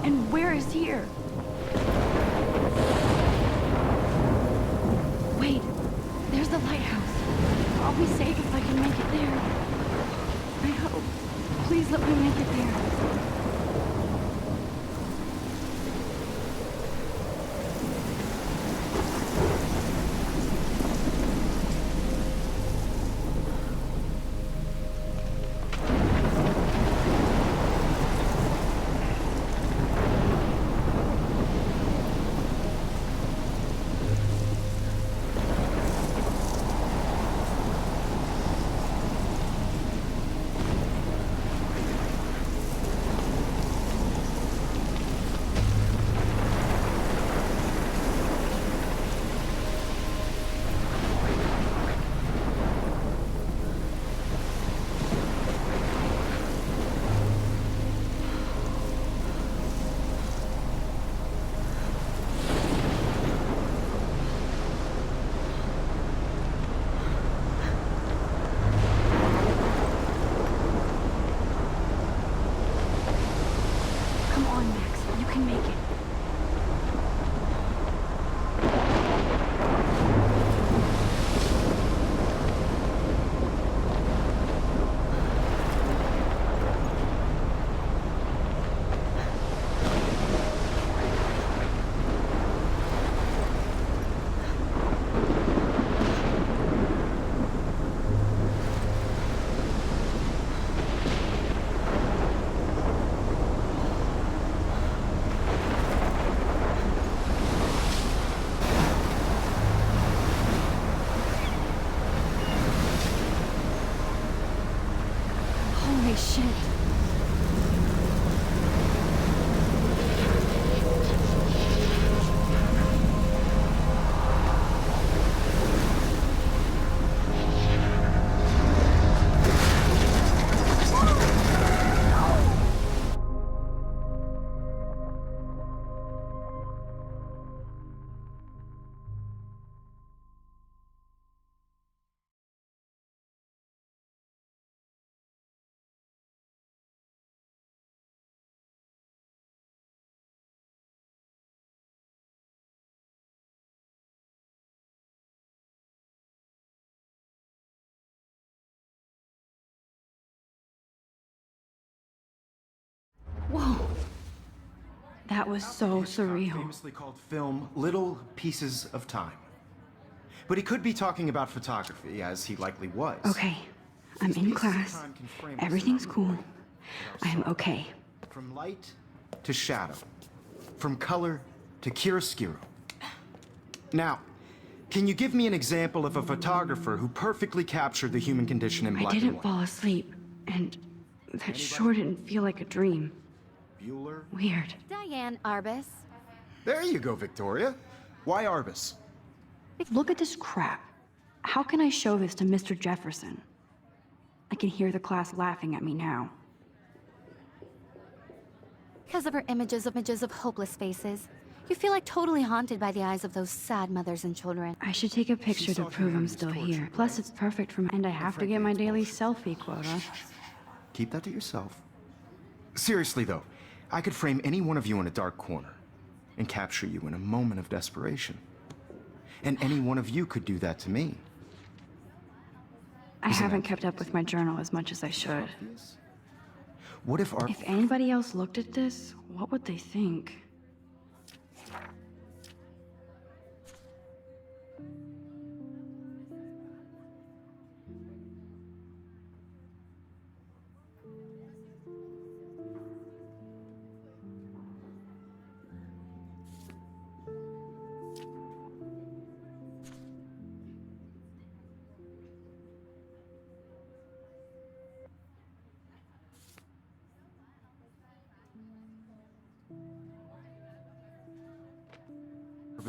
And where is here? Wait, there's the lighthouse. I'll be safe if I can make it there. I hope. Please let me make it there. Holy shit. Whoa. That was so surreal. Famously called film Little Pieces of Time. But he could be talking about photography, as he likely was. Okay, I'm in class. Everything's cool. I'm okay. From light to shadow. From color to chiaroscuro. Now, can you give me an example of a photographer who perfectly captured the human condition in black and I didn't white? fall asleep, and that sure didn't feel like a dream. Bueller? Weird. Diane Arbus. There you go, Victoria. Why Arbus? Look at this crap. How can I show this to Mr. Jefferson? I can hear the class laughing at me now. Because of her images of hopeless faces. You feel like totally haunted by the eyes of those sad mothers and children. I should take a picture to prove I'm still here. Plus, it's perfect for me, and I have to get my daily selfie quota. Keep that to yourself. Seriously, though, I could frame any one of you in a dark corner and capture you in a moment of desperation. And any one of you could do that to me. I haven't kept up with my journal as much as I should. What if our... If anybody else looked at this, what would they think?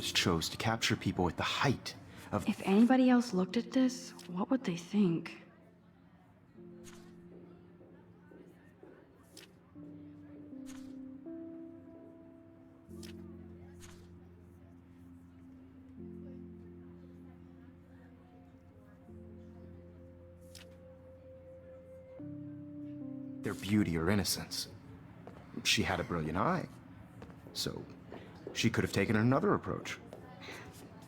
Arbus chose to capture people at the height of... If anybody else looked at this, what would they think? their beauty or innocence. She had a brilliant eye. So, she could have taken another approach.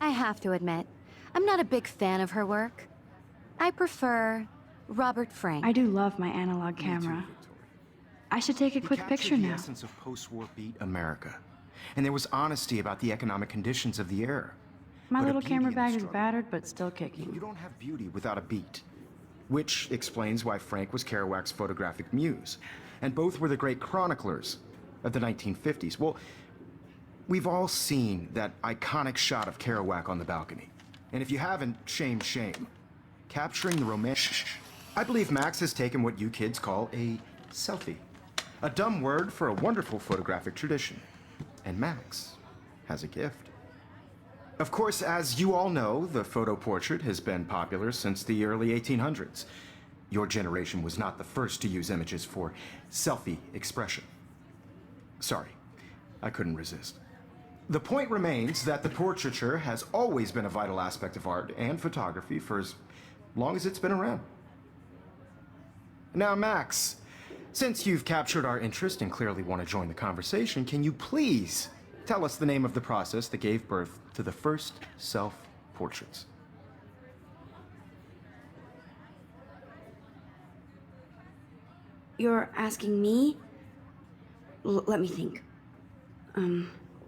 I have to admit, I'm not a big fan of her work. I prefer Robert Frank. I do love my analog camera. I should take a quick picture He captured the now. essence of post-war beat America. And there was honesty about the economic conditions of the era. My But a little beauty camera in the bag is struggle. battered, but still You kicking. don't have beauty without a beat. Which explains why Frank was Kerouac's photographic muse. And both were the great chroniclers of the 1950s. Well, we've all seen that iconic shot of Kerouac on the balcony. And if you haven't, shame, shame. Capturing the romance. I believe Max has taken what you kids call a selfie. A dumb word for a wonderful photographic tradition. And Max has a gift. Of course, as you all know, the photo portrait has been popular since the early 1800s. Your generation was not the first to use images for selfie expression. Sorry, I couldn't resist. The point remains that the portraiture has always been a vital aspect of art and photography for as long as it's been around. Now, Max, since you've captured our interest and clearly want to join the conversation, can you please tell us the name of the process that gave birth to the first self-portraits? You're asking me? Let me think.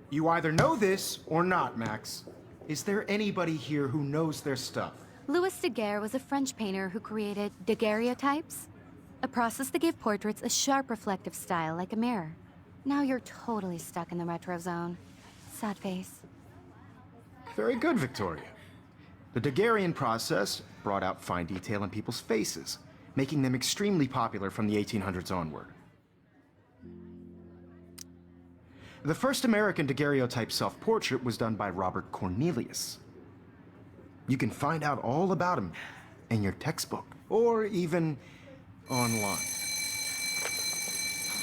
You either know this or not, Max. Is there anybody here who knows their stuff? Louis Daguerre was a French painter who created daguerreotypes, a process that gave portraits a sharp reflective style like a mirror. Now you're totally stuck in the retro zone. Sad face. Very good, Victoria. The Daguerrean process brought out fine detail in people's faces, making them extremely popular from the 1800s onward. The first American daguerreotype self-portrait was done by Robert Cornelius. You can find out all about him in your textbook, or even online.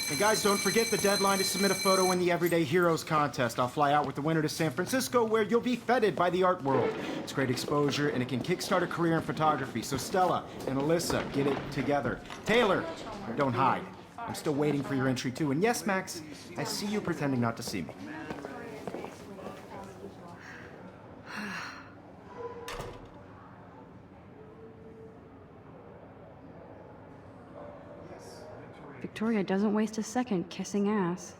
And guys, don't forget the deadline to submit a photo in the Everyday Heroes contest. I'll fly out with the winner to San Francisco, where you'll be feted by the art world. It's great exposure, and it can kickstart a career in photography. So Stella and Alyssa, get it together. Taylor, don't hide. I'm still waiting for your entry too. And yes, Max, I see you pretending not to see me. Victoria doesn't waste a second kissing ass.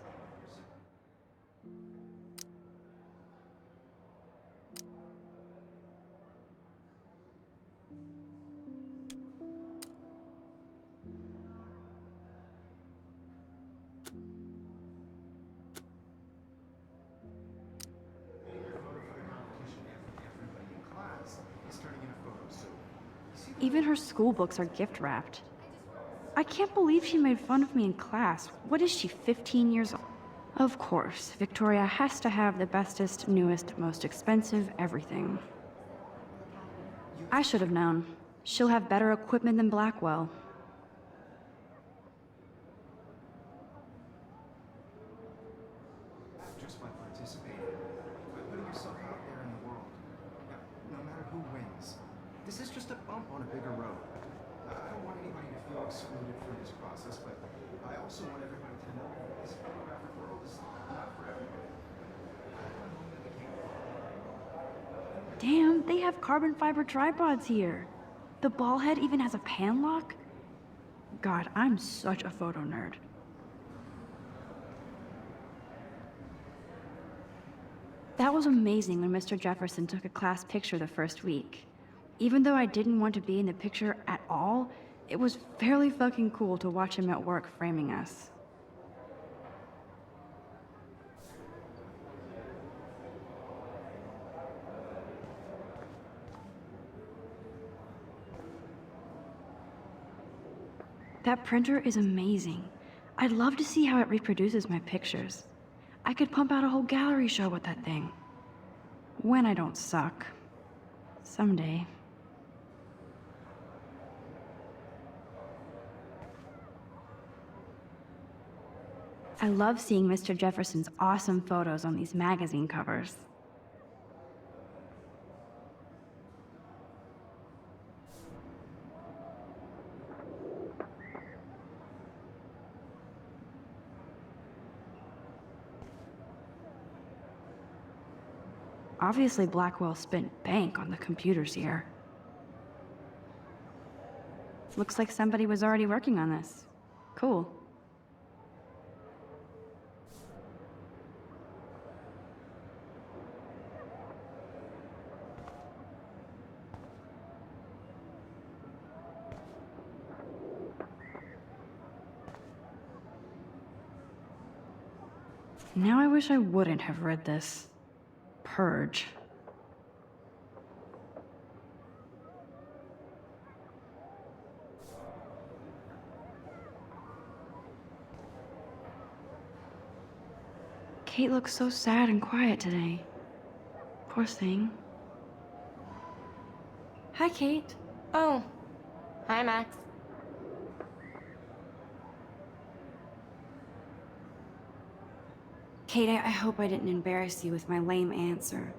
Even her school books are gift wrapped. I can't believe she made fun of me in class. What is she, 15 years old? Of course, Victoria has to have the bestest, newest, most expensive everything. I should have known. She'll have better equipment than Blackwell. Just by participating, by putting yourself out there in the world, no matter who wins. This is just a bump on a bigger road. I don't want anybody to feel excluded from this process, but I also want everybody to know this photographic world is not for everybody. Damn, they have carbon fiber tripods here. The ball head even has a pan lock? God, I'm such a photo nerd. That was amazing when Mr. Jefferson took a class picture the first week. Even though I didn't want to be in the picture at all, it was fairly fucking cool to watch him at work framing us. That printer is amazing. I'd love to see how it reproduces my pictures. I could pump out a whole gallery show with that thing. When I don't suck. Someday. I love seeing Mr. Jefferson's awesome photos on these magazine covers. Obviously, Blackwell spent bank on the computers here. Looks like somebody was already working on this. Cool. Now I wish I wouldn't have read this. Purge. Kate looks so sad and quiet today. Poor thing. Hi, Kate. Oh. Hi, Max. Kate, I hope I didn't embarrass you with my lame answer.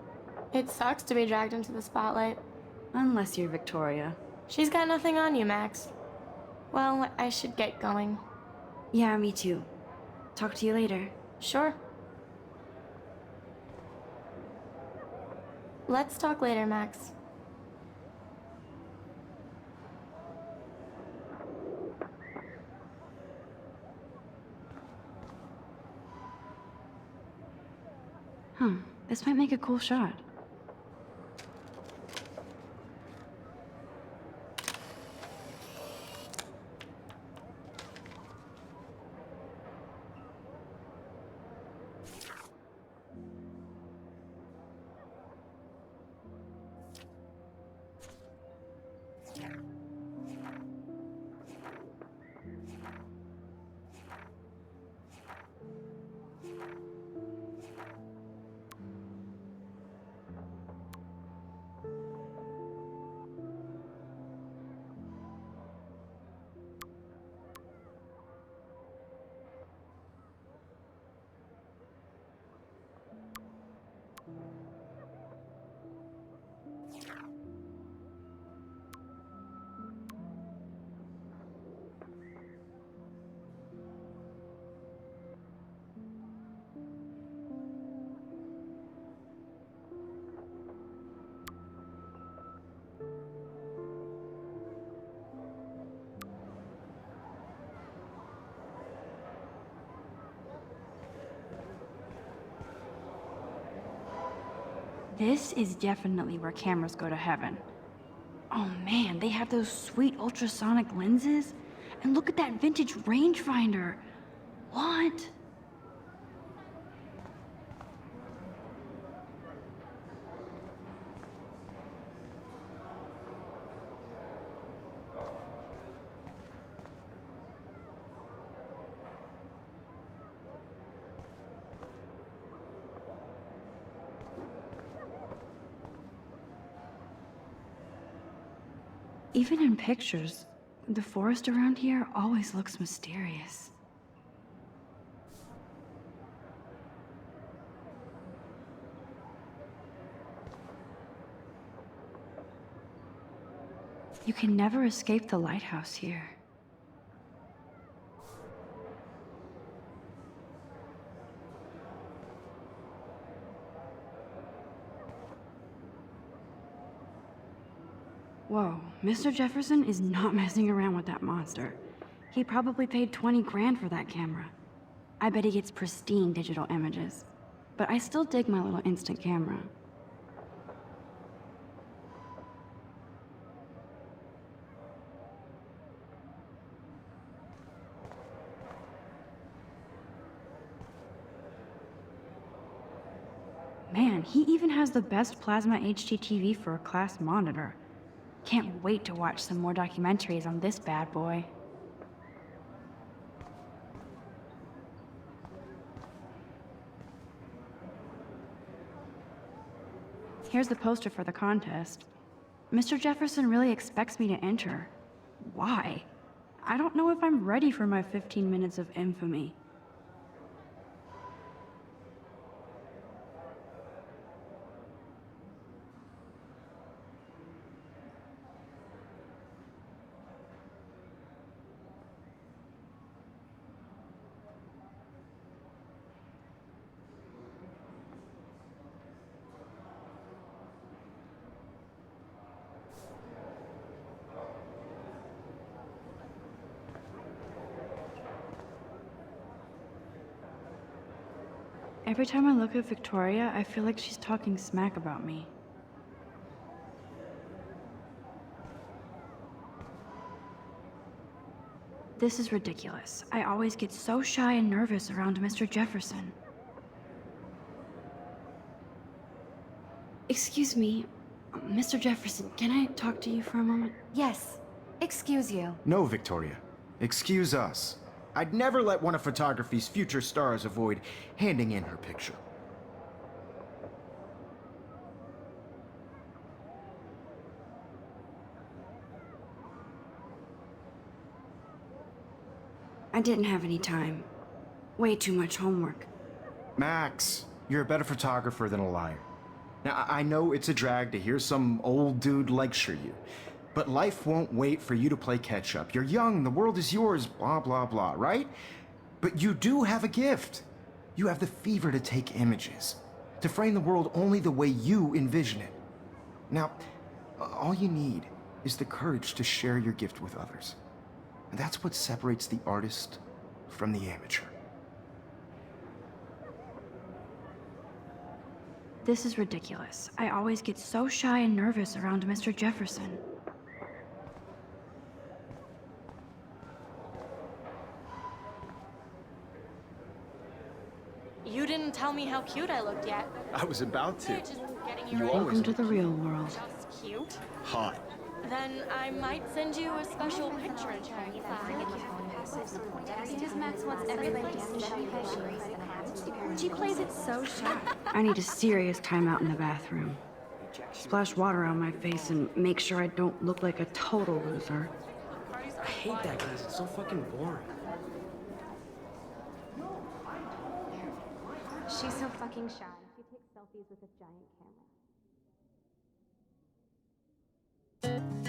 It sucks to be dragged into the spotlight. Unless you're Victoria. She's got nothing on you, Max. Well, I should get going. Yeah, me too. Talk to you later. Sure. Let's talk later, Max. This might make a cool shot. This is definitely where cameras go to heaven. Oh man, they have those sweet ultrasonic lenses. And look at that vintage rangefinder. What? Even in pictures, the forest around here always looks mysterious. You can never escape the lighthouse here. Whoa, Mr. Jefferson is not messing around with that monster. He probably paid 20 grand for that camera. I bet he gets pristine digital images. But I still dig my little instant camera. Man, he even has the best plasma HDTV for a class monitor. Can't wait to watch some more documentaries on this bad boy. Here's the poster for the contest. Mr. Jefferson really expects me to enter. Why? I don't know if I'm ready for my 15 minutes of infamy. Every time I look at Victoria, I feel like she's talking smack about me. This is ridiculous. I always get so shy and nervous around Mr. Jefferson. Excuse me, Mr. Jefferson, can I talk to you for a moment? Yes. Excuse you. No, Victoria. Excuse us. I'd never let one of photography's future stars avoid handing in her picture. I didn't have any time. Way too much homework. Max, you're a better photographer than a liar. Now, I know it's a drag to hear some old dude lecture you, but life won't wait for you to play catch up. You're young, the world is yours, blah, blah, blah, right? But you do have a gift. You have the fever to take images, to frame the world only the way you envision it. Now, all you need is the courage to share your gift with others. And that's what separates the artist from the amateur. This is ridiculous. I always get so shy and nervous around Mr. Jefferson. You didn't tell me how cute I looked yet. I was about to. Just getting You you always Welcome to the real world. just cute. hot. Then I might send you a special picture in 25. Max wants everybody to see She plays it so shy. I need a serious timeout in the bathroom. Splash water on my face and make sure I don't look like a total loser. I hate that class. It's so fucking boring. She's so fucking shy. She takes selfies with a giant camera.